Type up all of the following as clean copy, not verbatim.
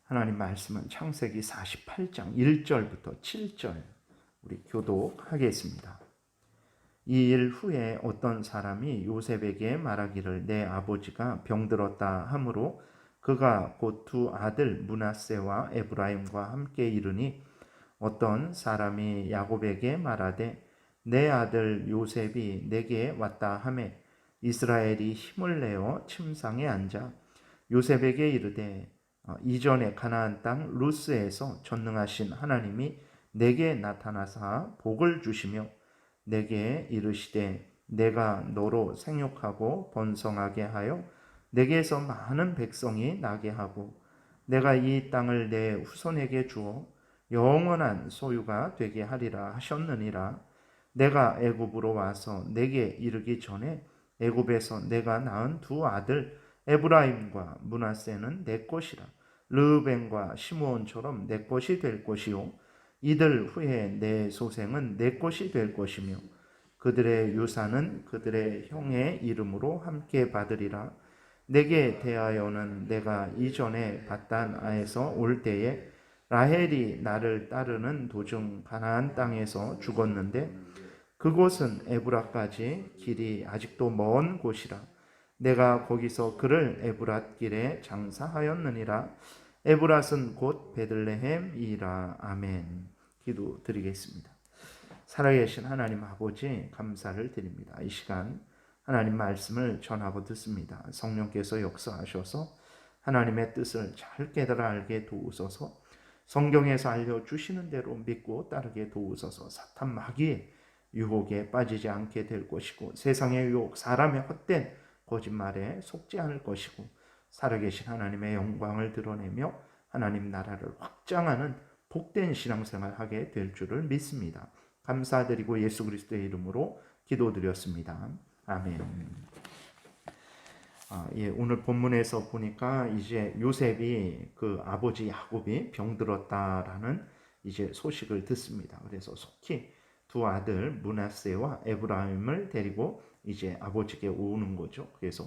하나님 말씀은 창세기 48장 1절부터 7절 우리 교독하겠습니다. 이 일 후에 어떤 사람이 요셉에게 말하기를 내 아버지가 병들었다 하므로 그가 곧 두 아들 므낫세와 에브라임과 함께 이르니 어떤 사람이 야곱에게 말하되 내 아들 요셉이 내게 왔다 하매 이스라엘이 힘을 내어 침상에 앉아 요셉에게 이르되 이전에 가나안 땅 루스에서 전능하신 하나님이 내게 나타나사 복을 주시며 내게 이르시되 내가 너로 생육하고 번성하게 하여 내게서 많은 백성이 나게 하고 내가 이 땅을 내 후손에게 주어 영원한 소유가 되게 하리라 하셨느니라. 내가 애굽으로 와서 내게 이르기 전에 애굽에서 내가 낳은 두 아들 에브라임과 므낫세는 내 것이라. 르우벤과 시므온처럼 내 것이 될 것이요 이들 후에 내 소생은 내 것이 될 것이며 그들의 유산은 그들의 형의 이름으로 함께 받으리라. 내게 대하여는 내가 이전에 바단아에서 올 때에 라헬이 나를 따르는 도중 가나안 땅에서 죽었는데 그곳은 에브라까지 길이 아직도 먼 곳이라. 내가 거기서 그를 에브랏 길에 장사하였느니라. 에브랏은 곧 베들레헴이라. 아멘. 기도드리겠습니다. 살아계신 하나님 아버지 감사를 드립니다. 이 시간 하나님 말씀을 전하고 듣습니다. 성령께서 역사하셔서 하나님의 뜻을 잘 깨달아 알게 도우소서. 성경에서 알려주시는 대로 믿고 따르게 도우소서. 사탄 마귀의 유혹에 빠지지 않게 될 것이고 세상의 유혹, 사람의 헛된 거짓말에 속지 않을 것이고 살아계신 하나님의 영광을 드러내며 하나님 나라를 확장하는 복된 신앙생활 하게 될 줄을 믿습니다. 감사드리고 예수 그리스도의 이름으로 기도드렸습니다. 아멘. 오늘 본문에서 보니까 이제 요셉이 그 아버지 야곱이 병들었다라는 이제 소식을 듣습니다. 그래서 속히 두 아들 므낫세와 에브라임을 데리고 이제 아버지께 오는 거죠. 그래서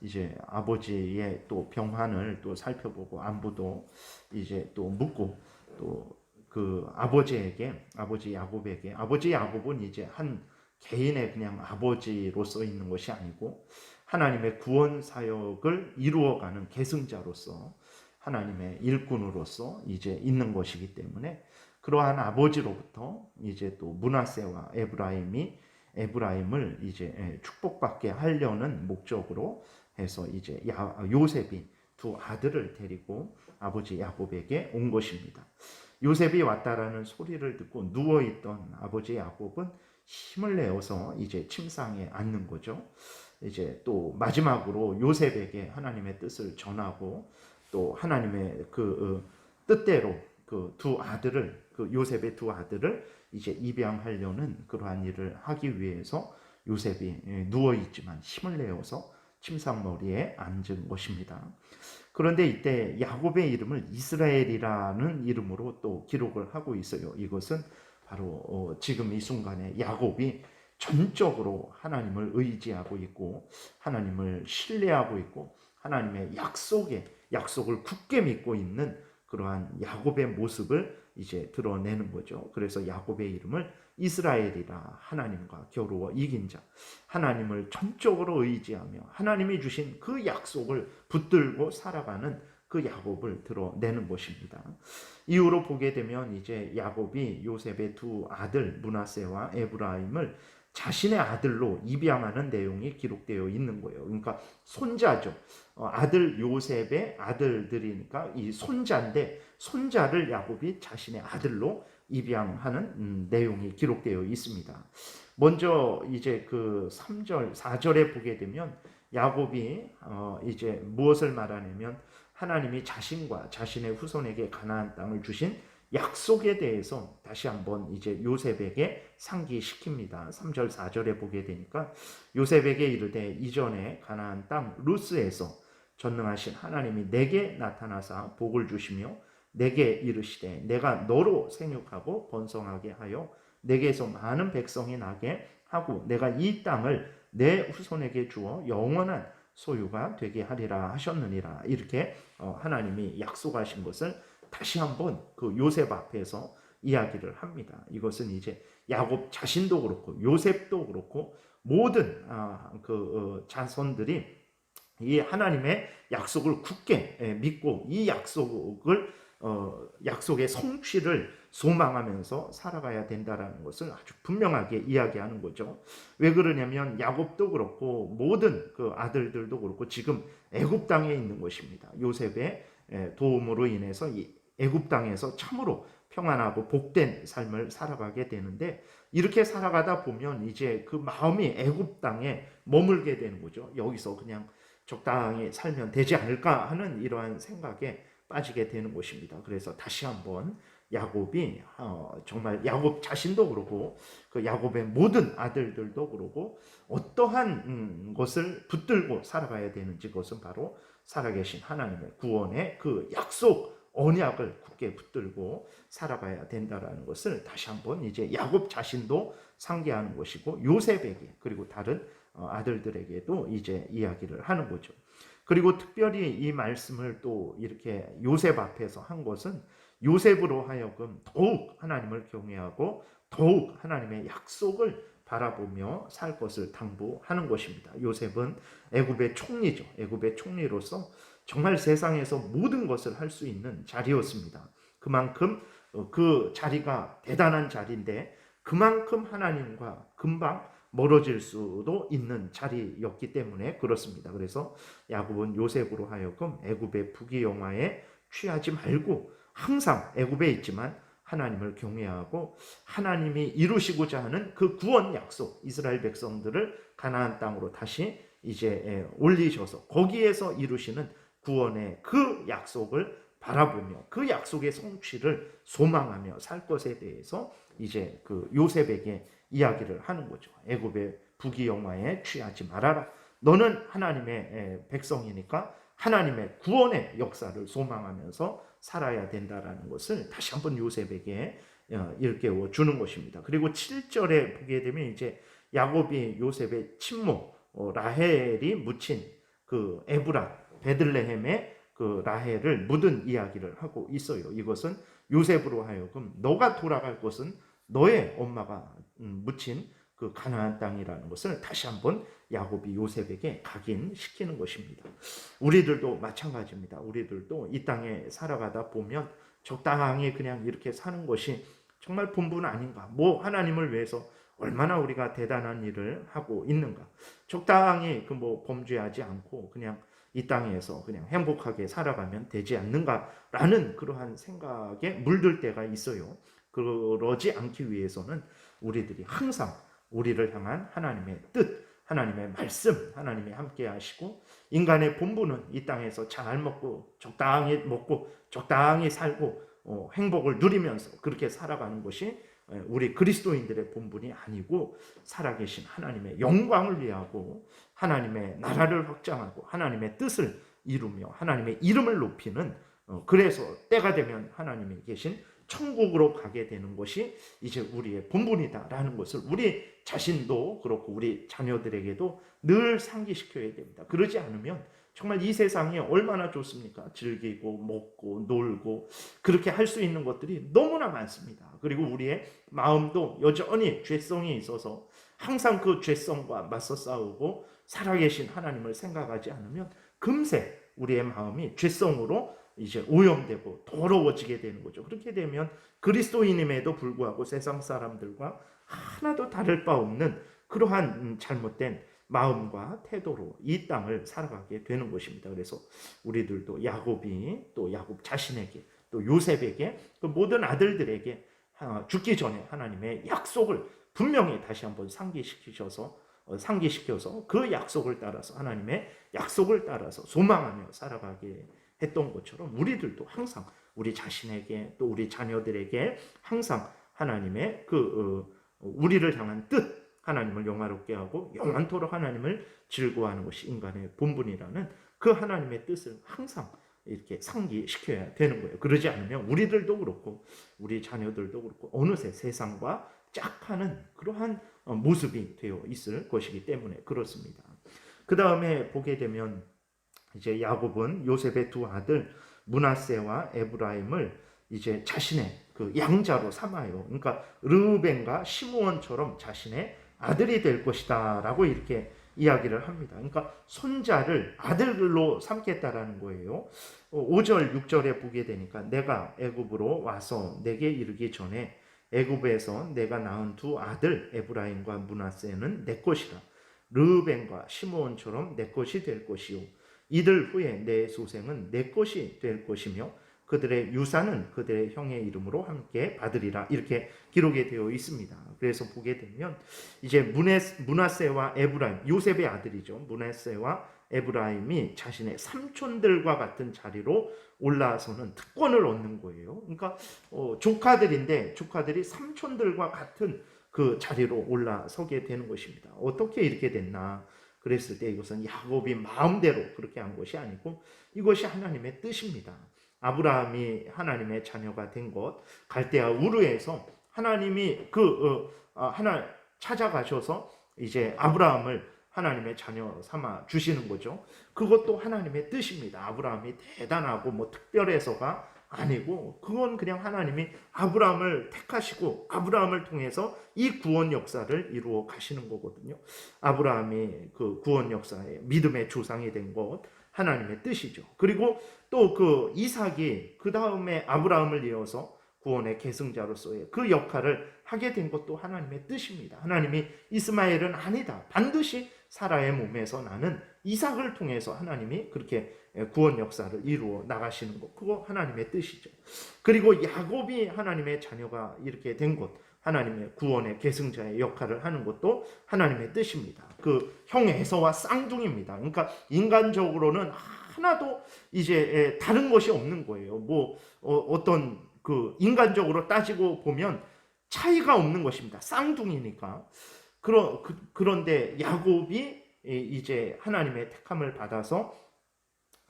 이제 아버지의 또 병환을 또 살펴보고 안부도 이제 또 묻고 또 그 아버지에게 아버지 야곱은 이제 한 개인의 그냥 아버지로서 있는 것이 아니고 하나님의 구원 사역을 이루어가는 계승자로서 하나님의 일꾼으로서 이제 있는 것이기 때문에 그러한 아버지로부터 이제 또 므낫세와 에브라임을 이제 축복받게 하려는 목적으로 해서 이제 요셉이 두 아들을 데리고 아버지 야곱에게 온 것입니다. 요셉이 왔다라는 소리를 듣고 누워있던 아버지 야곱은 힘을 내어서 이제 침상에 앉는 거죠. 이제 또 마지막으로 요셉에게 하나님의 뜻을 전하고 또 하나님의 그 뜻대로 그 두 아들을 요셉의 두 아들을 이제 입양하려는 그러한 일을 하기 위해서 요셉이 누워 있지만 힘을 내어서 침상머리에 앉은 것입니다. 그런데 이때 야곱의 이름을 이스라엘이라는 이름으로 또 기록을 하고 있어요. 이것은 바로 지금 이 순간에 야곱이 전적으로 하나님을 의지하고 있고 하나님을 신뢰하고 있고 하나님의 약속을 굳게 믿고 있는 그러한 야곱의 모습을 이제 드러내는 거죠. 그래서 야곱의 이름을 이스라엘이라, 하나님과 겨루어 이긴 자, 하나님을 전적으로 의지하며 하나님이 주신 그 약속을 붙들고 살아가는 그 야곱을 드러내는 것입니다. 이후로 보게 되면 이제 야곱이 요셉의 두 아들 므낫세와 에브라임을 자신의 아들로 입양하는 내용이 기록되어 있는 거예요. 그러니까 손자죠. 아들 요셉의 아들들이니까 이 손자인데 손자를 야곱이 자신의 아들로 입양하는 내용이 기록되어 있습니다. 먼저 이제 그 3절, 4절에 보게 되면 야곱이 이제 무엇을 말하냐면 하나님이 자신과 자신의 후손에게 가나안 땅을 주신 약속에 대해서 다시 한번 이제 요셉에게 상기시킵니다. 3절 4절에 보게 되니까 요셉에게 이르되 이전에 가나안 땅 루스에서 전능하신 하나님이 내게 나타나사 복을 주시며 내게 이르시되 내가 너로 생육하고 번성하게 하여 내게서 많은 백성이 나게 하고 내가 이 땅을 내 후손에게 주어 영원한 소유가 되게 하리라 하셨느니라. 이렇게 하나님이 약속하신 것을 다시 한번 그 요셉 앞에서 이야기를 합니다. 이것은 이제 야곱 자신도 그렇고 요셉도 그렇고 모든 자손들이 이 하나님의 약속을 굳게 믿고 이 약속의 성취를 소망하면서 살아가야 된다라는 것을 아주 분명하게 이야기하는 거죠. 왜 그러냐면 야곱도 그렇고 모든 그 아들들도 그렇고 지금 애굽 땅에 있는 것입니다. 요셉의 도움으로 인해서 이 애굽 땅에서 참으로 평안하고 복된 삶을 살아가게 되는데, 이렇게 살아가다 보면 이제 그 마음이 애굽 땅에 머물게 되는 거죠. 여기서 그냥 적당히 살면 되지 않을까 하는 이러한 생각에 빠지게 되는 것입니다. 그래서 다시 한번 야곱이 정말 야곱 자신도 그러고 그 야곱의 모든 아들들도 그러고 어떠한 것을 붙들고 살아가야 되는지, 그것은 바로 살아계신 하나님의 구원의 그 약속 언약을 굳게 붙들고 살아가야 된다라는 것을 다시 한번 이제 야곱 자신도 상기하는 것이고 요셉에게 그리고 다른 아들들에게도 이제 이야기를 하는 거죠. 그리고 특별히 이 말씀을 또 이렇게 요셉 앞에서 한 것은 요셉으로 하여금 더욱 하나님을 경외하고 더욱 하나님의 약속을 바라보며 살 것을 당부하는 것입니다. 요셉은 애굽의 총리죠. 애굽의 총리로서 정말 세상에서 모든 것을 할 수 있는 자리였습니다. 그만큼 그 자리가 대단한 자리인데 그만큼 하나님과 금방 멀어질 수도 있는 자리였기 때문에 그렇습니다. 그래서 야곱은 요셉으로 하여금 애굽의 부귀영화에 취하지 말고 항상 애굽에 있지만 하나님을 경외하고 하나님이 이루시고자 하는 그 구원 약속, 이스라엘 백성들을 가나안 땅으로 다시 이제 올리셔서 거기에서 이루시는 구원의 그 약속을 바라보며 그 약속의 성취를 소망하며 살 것에 대해서 이제 그 요셉에게 이야기를 하는 거죠. 애굽의 부귀영화에 취하지 말아라. 너는 하나님의 백성이니까 하나님의 구원의 역사를 소망하면서 살아야 된다라는 것을 다시 한번 요셉에게 일깨워 주는 것입니다. 그리고 7절에 보게 되면 이제 야곱이 요셉의 친모 라헬이 묻힌 그 에브라 베들레헴의 그 라헬을 묻은 이야기를 하고 있어요. 이것은 요셉으로 하여금 너가 돌아갈 곳은 너의 엄마가 묻힌 그 가나안 땅이라는 것을 다시 한번 야곱이 요셉에게 각인시키는 것입니다. 우리들도 마찬가지입니다. 우리들도 이 땅에 살아가다 보면 적당히 그냥 이렇게 사는 것이 정말 본분 아닌가? 뭐 하나님을 위해서 얼마나 우리가 대단한 일을 하고 있는가? 적당히 그 뭐 범죄하지 않고 그냥 이 땅에서 그냥 행복하게 살아가면 되지 않는가라는 그러한 생각에 물들 때가 있어요. 그러지 않기 위해서는 우리들이 항상 우리를 향한 하나님의 뜻, 하나님의 말씀, 하나님이 함께 하시고 인간의 본분은 이 땅에서 잘 먹고 적당히 살고 행복을 누리면서 그렇게 살아가는 것이 우리 그리스도인들의 본분이 아니고 살아계신 하나님의 영광을 위하고 하나님의 나라를 확장하고 하나님의 뜻을 이루며 하나님의 이름을 높이는 그래서 때가 되면 하나님이 계신 천국으로 가게 되는 것이 이제 우리의 본분이다라는 것을 우리 자신도 그렇고 우리 자녀들에게도 늘 상기시켜야 됩니다. 그러지 않으면 정말 이 세상이 얼마나 좋습니까? 즐기고 먹고 놀고 그렇게 할 수 있는 것들이 너무나 많습니다. 그리고 우리의 마음도 여전히 죄성이 있어서 항상 그 죄성과 맞서 싸우고 살아계신 하나님을 생각하지 않으면 금세 우리의 마음이 죄성으로 이제 오염되고 더러워지게 되는 거죠. 그렇게 되면 그리스도인임에도 불구하고 세상 사람들과 하나도 다를 바 없는 그러한 잘못된 마음과 태도로 이 땅을 살아가게 되는 것입니다. 그래서 우리들도 야곱이 또 야곱 자신에게 또 요셉에게 그 모든 아들들에게 죽기 전에 하나님의 약속을 분명히 다시 한번 상기시켜서 그 약속을 따라서 하나님의 약속을 따라서 소망하며 살아가게 했던 것처럼 우리들도 항상 우리 자신에게 또 우리 자녀들에게 항상 하나님의 우리를 향한 뜻, 하나님을 영화롭게 하고 영원토록 하나님을 즐거워하는 것이 인간의 본분이라는 그 하나님의 뜻을 항상 이렇게 상기시켜야 되는 거예요. 그러지 않으면 우리들도 그렇고 우리 자녀들도 그렇고 어느새 세상과 짝하는 그러한 모습이 되어 있을 것이기 때문에 그렇습니다. 그 다음에 보게 되면 이제 야곱은 요셉의 두 아들 므낫세와 에브라임을 이제 자신의 그 양자로 삼아요. 그러니까 르우벤과 시므온처럼 자신의 아들이 될 것이다라고 이렇게 이야기를 합니다. 그러니까 손자를 아들로 삼겠다라는 거예요. 5절, 6절에 보게 되니까 내가 애굽으로 와서 내게 이르기 전에 애굽에서 내가 낳은 두 아들 에브라임과 므낫세는 내 것이라. 르우벤과 시므온처럼 내 것이 될 것이요. 이들 후에 내 소생은 내 것이 될 것이며 그들의 유산은 그들의 형의 이름으로 함께 받으리라. 이렇게 기록이 되어 있습니다. 그래서 보게 되면 이제 므낫세와 에브라임, 요셉의 아들이죠. 므낫세와 에브라임이 자신의 삼촌들과 같은 자리로 올라서는 특권을 얻는 거예요. 그러니까 조카들인데 조카들이 삼촌들과 같은 그 자리로 올라서게 되는 것입니다. 어떻게 이렇게 됐나? 그랬을 때 이것은 야곱이 마음대로 그렇게 한 것이 아니고 이것이 하나님의 뜻입니다. 아브라함이 하나님의 자녀가 된 것, 갈대아 우르에서 하나님이 하나 찾아가셔서 이제 아브라함을 하나님의 자녀 삼아 주시는 거죠. 그것도 하나님의 뜻입니다. 아브라함이 대단하고 뭐 특별해서가 아니고 그건 그냥 하나님이 아브라함을 택하시고 아브라함을 통해서 이 구원 역사를 이루어 가시는 거거든요. 아브라함이 그 구원 역사의 믿음의 조상이 된 것 하나님의 뜻이죠. 그리고 또 그 이삭이 그 다음에 아브라함을 이어서 구원의 계승자로서의 그 역할을 하게 된 것도 하나님의 뜻입니다. 하나님이 이스마엘은 아니다. 반드시 사라의 몸에서 나는 이삭을 통해서 하나님이 그렇게 구원 역사를 이루어 나가시는 것. 그거 하나님의 뜻이죠. 그리고 야곱이 하나님의 자녀가 이렇게 된 것. 하나님의 구원의 계승자의 역할을 하는 것도 하나님의 뜻입니다. 그 형 에서와 쌍둥이입니다. 그러니까 인간적으로는 하나도 이제 다른 것이 없는 거예요. 어떤 그 인간적으로 따지고 보면 차이가 없는 것입니다. 쌍둥이니까. 그런데 야곱이 이제 하나님의 택함을 받아서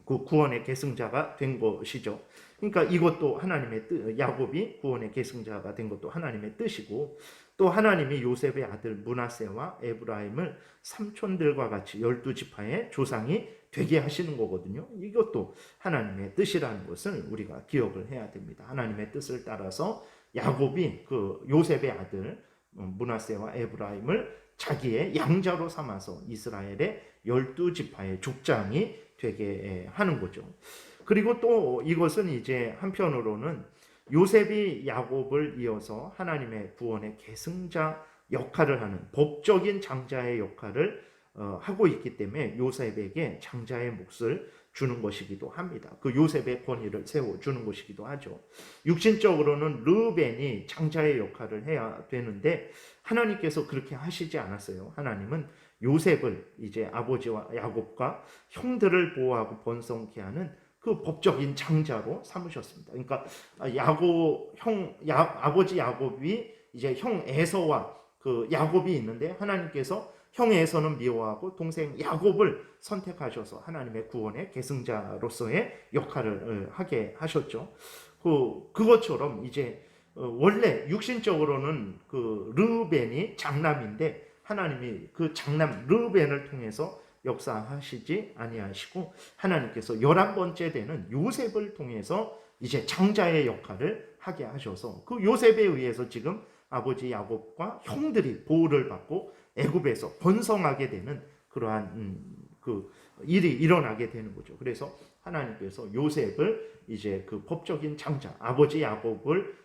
그 구원의 계승자가 된 것이죠. 그러니까 이것도 하나님의 뜻, 야곱이 구원의 계승자가 된 것도 하나님의 뜻이고 또 하나님이 요셉의 아들 므낫세와 에브라임을 삼촌들과 같이 12지파의 조상이 되게 하시는 거거든요. 이것도 하나님의 뜻이라는 것을 우리가 기억을 해야 됩니다. 하나님의 뜻을 따라서 야곱이 그 요셉의 아들 므낫세와 에브라임을 자기의 양자로 삼아서 이스라엘의 12지파의 족장이 되게 하는 거죠. 그리고 또 이것은 이제 한편으로는 요셉이 야곱을 이어서 하나님의 구원의 계승자 역할을 하는 법적인 장자의 역할을 하고 있기 때문에 요셉에게 장자의 몫을 주는 것이기도 합니다. 그 요셉의 권위를 세워주는 것이기도 하죠. 육신적으로는 르벤이 장자의 역할을 해야 되는데 하나님께서 그렇게 하시지 않았어요. 하나님은 요셉을 이제 아버지와 야곱과 형들을 보호하고 번성케 하는 그 법적인 장자로 삼으셨습니다. 그러니까 아버지 야곱이 이제 형 에서와 그 야곱이 있는데 하나님께서 형 에서는 미워하고 동생 야곱을 선택하셔서 하나님의 구원의 계승자로서의 역할을 하게 하셨죠. 그것처럼 이제 원래 육신적으로는 그 르벤이 장남인데 하나님이 그 장남 르벤을 통해서 역사하시지 아니하시고 하나님께서 11번째 되는 요셉을 통해서 이제 장자의 역할을 하게 하셔서 그 요셉에 의해서 지금 아버지 야곱과 형들이 보호를 받고 애굽에서 번성하게 되는 그러한 그 일이 일어나게 되는 거죠. 그래서 하나님께서 요셉을 이제 그 법적인 장자 아버지 야곱을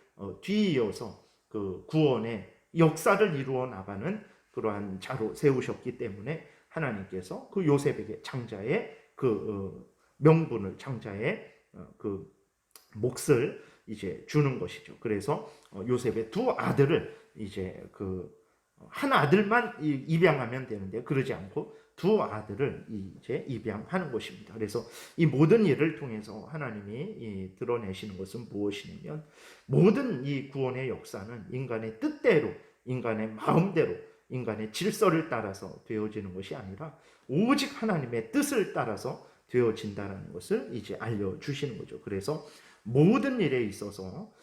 뒤이어서 그 구원의 역사를 이루어 나가는 그러한 자로 세우셨기 때문에 하나님께서 그 요셉에게 장자의 그 명분을 장자의 그 몫을 이제 주는 것이죠. 그래서 요셉의 두 아들을 이제 그 한 아들만 입양하면 되는데 그러지 않고 두 아들을 이제 입양하는 것입니다. 그래서 이 모든 일을 통해서 하나님이 드러내시는 것은 무엇이냐면 모든 이 구원의 역사는 인간의 뜻대로 인간의 마음대로 인간의 질서를 따라서 되어지는 것이 아니라 오직 하나님의 뜻을 따라서 되어진다는 것을 이제 알려주시는 거죠. 그래서 모든 일에 있어서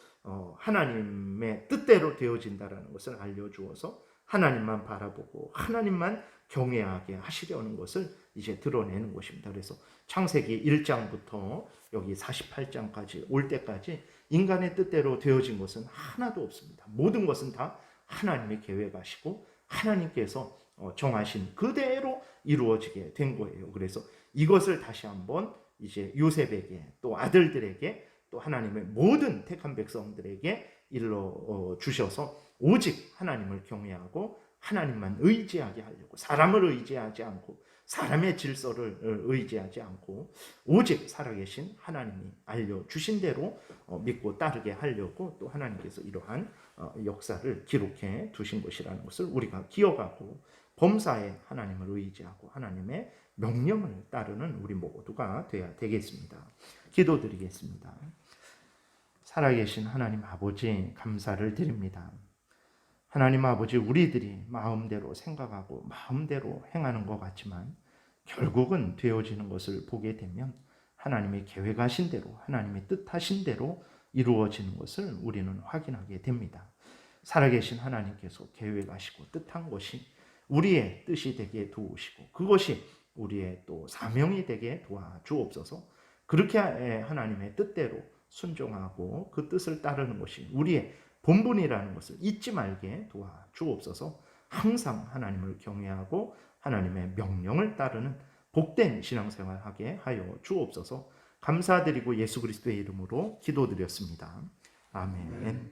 하나님의 뜻대로 되어진다는 것을 알려주어서 하나님만 바라보고 하나님만 경외하게 하시려는 것을 이제 드러내는 것입니다. 그래서 창세기 1장부터 여기 48장까지 올 때까지 인간의 뜻대로 되어진 것은 하나도 없습니다. 모든 것은 다 하나님의 계획하시고 하나님께서 정하신 그대로 이루어지게 된 거예요. 그래서 이것을 다시 한번 이제 요셉에게 또 아들들에게 또 하나님의 모든 택한 백성들에게 일러 주셔서 오직 하나님을 경외하고 하나님만 의지하게 하려고, 사람을 의지하지 않고 사람의 질서를 의지하지 않고 오직 살아계신 하나님이 알려주신 대로 믿고 따르게 하려고 또 하나님께서 이러한 역사를 기록해 두신 것이라는 것을 우리가 기억하고 범사에 하나님을 의지하고 하나님의 명령을 따르는 우리 모두가 되어야 되겠습니다. 기도드리겠습니다. 살아계신 하나님 아버지, 감사를 드립니다. 하나님 아버지, 우리들이 마음대로 생각하고 마음대로 행하는 것 같지만 결국은 되어지는 것을 보게 되면 하나님의 계획하신 대로, 하나님의 뜻하신 대로 이루어지는 것을 우리는 확인하게 됩니다. 살아계신 하나님께서 계획하시고 뜻한 것이 우리의 뜻이 되게 도우시고 그것이 우리의 또 사명이 되게 도와주옵소서. 그렇게 하나님의 뜻대로 순종하고 그 뜻을 따르는 것이 우리의 본분이라는 것을 잊지 말게 도와주옵소서. 항상 하나님을 경외하고 하나님의 명령을 따르는 복된 신앙생활하게 하여 주옵소서. 감사드리고 예수 그리스도의 이름으로 기도드렸습니다. 아멘.